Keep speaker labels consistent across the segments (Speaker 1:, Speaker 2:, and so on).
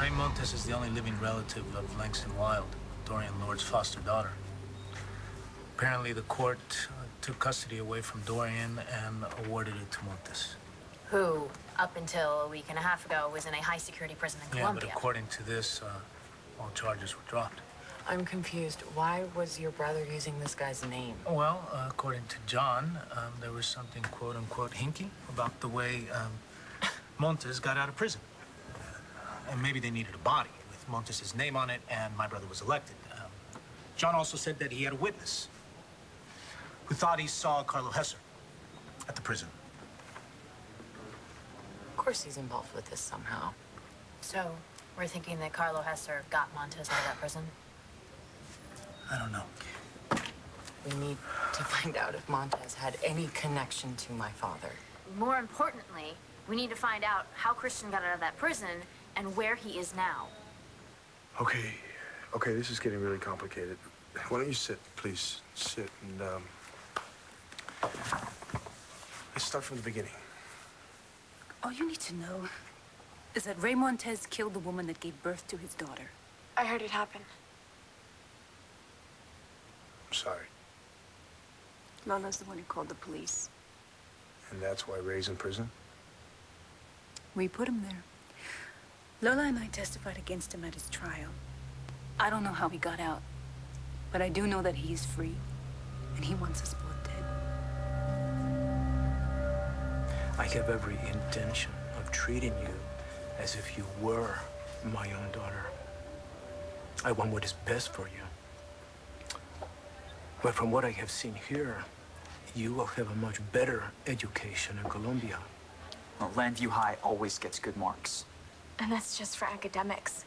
Speaker 1: Ray Montes is the only living relative of Langston Wilde, Dorian Lord's foster daughter. Apparently, the court took custody away from Dorian and awarded it to Montes.
Speaker 2: Who, up until a week and a half ago, was in a high-security prison in Colombia.
Speaker 1: Yeah, but according to this, all charges were dropped.
Speaker 3: I'm confused. Why was your brother using this guy's name?
Speaker 1: Well, according to John, there was something quote-unquote hinky about the way Montes got out of prison. And maybe they needed a body with Montes' name on it, and my brother was elected. John also said that he had a witness who thought he saw Carlo Hesser at the prison.
Speaker 3: Of course he's involved with this somehow.
Speaker 2: So, we're thinking that Carlo Hesser got Montes out of that prison?
Speaker 1: I don't know.
Speaker 3: We need to find out if Montes had any connection to my father.
Speaker 2: More importantly, we need to find out how Christian got out of that prison and where he is now.
Speaker 4: Okay, this is getting really complicated. Why don't you sit, please? Sit and, let's start from the beginning.
Speaker 5: All you need to know is that Ray Montes killed the woman that gave birth to his daughter.
Speaker 6: I heard it happen.
Speaker 4: I'm sorry.
Speaker 5: Lola's the one who called the police.
Speaker 4: And that's why Ray's in prison?
Speaker 5: We put him there. Lola and I testified against him at his trial. I don't know how he got out, but I do know that he's free, and he wants us both dead.
Speaker 7: I have every intention of treating you as if you were my own daughter. I want what is best for you. But from what I have seen here, you will have a much better education in Colombia.
Speaker 8: Well, Landview High always gets good marks.
Speaker 6: And that's just for academics.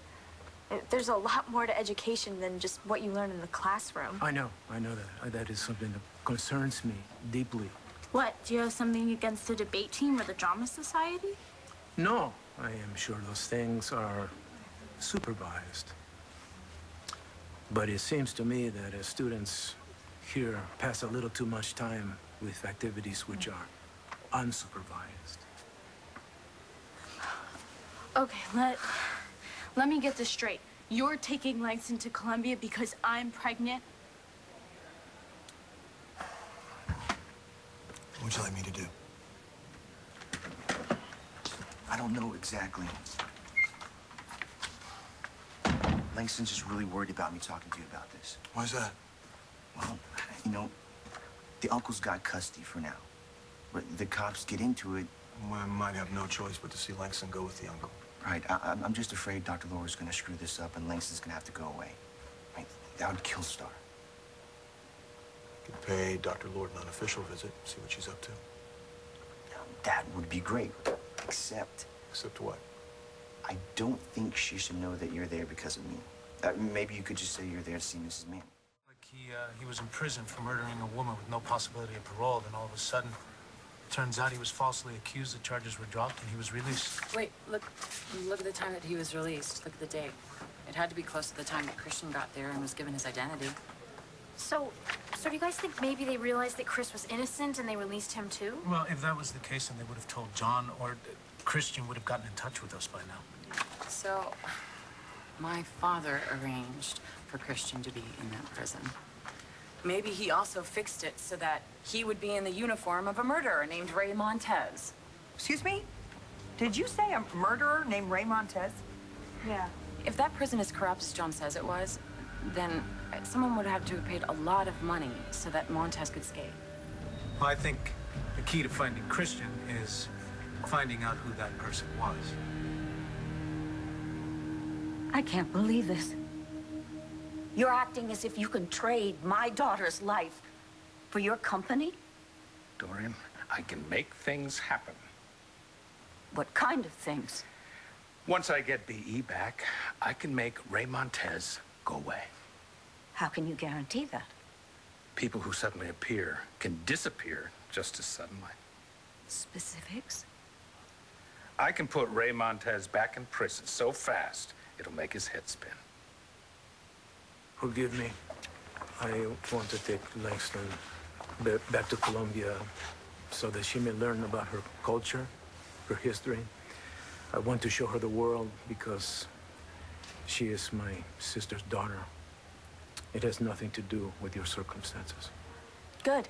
Speaker 6: There's a lot more to education than just what you learn in the classroom.
Speaker 7: I know that. That is something that concerns me deeply.
Speaker 6: What, do you have something against the debate team or the drama society?
Speaker 7: No, I am sure those things are supervised. But it seems to me that students here pass a little too much time with activities which are unsupervised.
Speaker 6: Okay, let me get this straight. You're taking Langston to Colombia because I'm pregnant?
Speaker 4: What would you like me to do?
Speaker 8: I don't know exactly. Langston's just really worried about me talking to you about this.
Speaker 4: Why's that?
Speaker 8: Well, you know, the uncle's got custody for now. But the cops get into it.
Speaker 4: I might have no choice but to see Langston go with the uncle.
Speaker 8: Right. I'm just afraid Dr. Laura's going to screw this up and Langston's going to have to go away. Right? That would kill Star.
Speaker 4: Could pay Dr. Lord an unofficial visit, see what she's up to.
Speaker 8: That would be great, except...
Speaker 4: Except what?
Speaker 8: I don't think she should know that you're there because of me. Maybe you could just say you're there to see Mrs. Manning.
Speaker 1: Like he was in prison for murdering a woman with no possibility of parole, then all of a sudden, turns out he was falsely accused, the charges were dropped, and he was released.
Speaker 3: Wait, look at the time that he was released. Look at the date. It had to be close to the time that Christian got there and was given his identity.
Speaker 2: So do you guys think maybe they realized that Chris was innocent and they released him too?
Speaker 1: Well, if that was the case, then they would have told John, or Christian would have gotten in touch with us by now.
Speaker 3: So, my father arranged for Christian to be in that prison. Maybe he also fixed it so that he would be in the uniform of a murderer named Ray Montes.
Speaker 9: Excuse me? Did you say a murderer named Ray Montes?
Speaker 6: Yeah.
Speaker 3: If that prison is corrupt as John says it was, then someone would have to have paid a lot of money so that Montes could escape.
Speaker 1: Well, I think the key to finding Christian is finding out who that person was.
Speaker 5: I can't believe this.
Speaker 10: You're acting as if you can trade my daughter's life for your company?
Speaker 11: Dorian, I can make things happen.
Speaker 10: What kind of things?
Speaker 11: Once I get BE back, I can make Ray Montes go away.
Speaker 10: How can you guarantee that?
Speaker 11: People who suddenly appear can disappear just as suddenly.
Speaker 10: Specifics?
Speaker 11: I can put Ray Montes back in prison so fast, it'll make his head spin.
Speaker 7: Forgive me. I want to take Langston back to Colombia so that she may learn about her culture, her history. I want to show her the world because She is my sister's daughter. It has nothing to do with your circumstances.
Speaker 6: Good.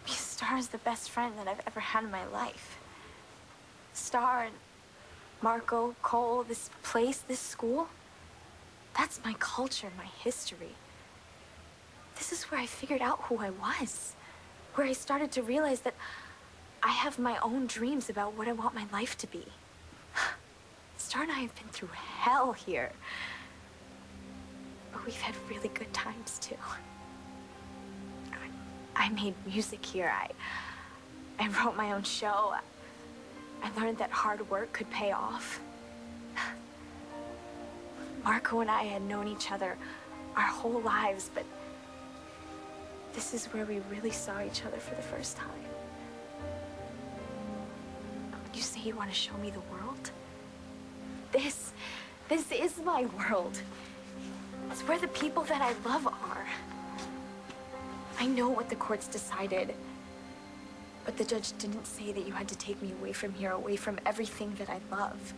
Speaker 6: Star is the best friend that I've ever had in my life. Star and Marco, Cole, this place, this school. That's my culture, my history. This is where I figured out who I was. Where I started to realize that I have my own dreams about what I want my life to be. Star and I have been through hell here. But we've had really good times, too. I made music here. I wrote my own show. I learned that hard work could pay off. Marco and I had known each other our whole lives, but this is where we really saw each other for the first time. You say you want to show me the world? This is my world. It's where the people that I love are. I know what the courts decided, but the judge didn't say that you had to take me away from here, away from everything that I love.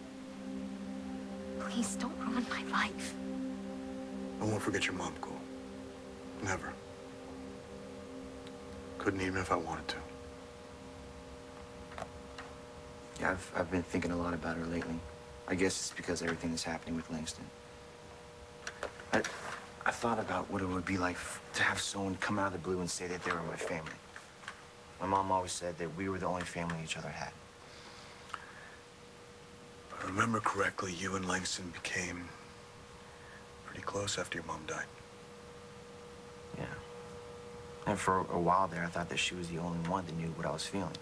Speaker 6: Please don't ruin my life.
Speaker 4: I won't forget your mom, Cole. Never. Couldn't even if I wanted to.
Speaker 8: Yeah, I've been thinking a lot about her lately. I guess it's because everything that's happening with Langston. I thought about what it would be like to have someone come out of the blue and say that they were my family. My mom always said that we were the only family each other had.
Speaker 4: If I remember correctly, you and Langston became pretty close after your mom died.
Speaker 8: Yeah. And for a while there, I thought that she was the only one that knew what I was feeling.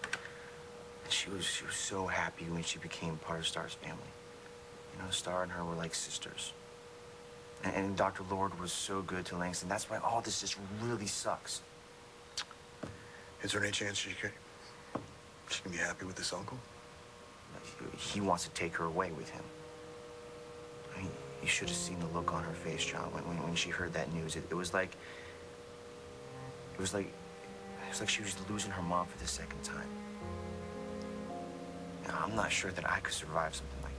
Speaker 8: And she was so happy when she became part of Star's family. You know, Star and her were like sisters. And Dr. Lord was so good to Langston. That's why all this just really sucks.
Speaker 4: Is there any chance she can be happy with this uncle?
Speaker 8: He wants to take her away with him. I mean, you should have seen the look on her face, John, when she heard that news. It was like she was losing her mom for the second time. I'm not sure that I could survive something like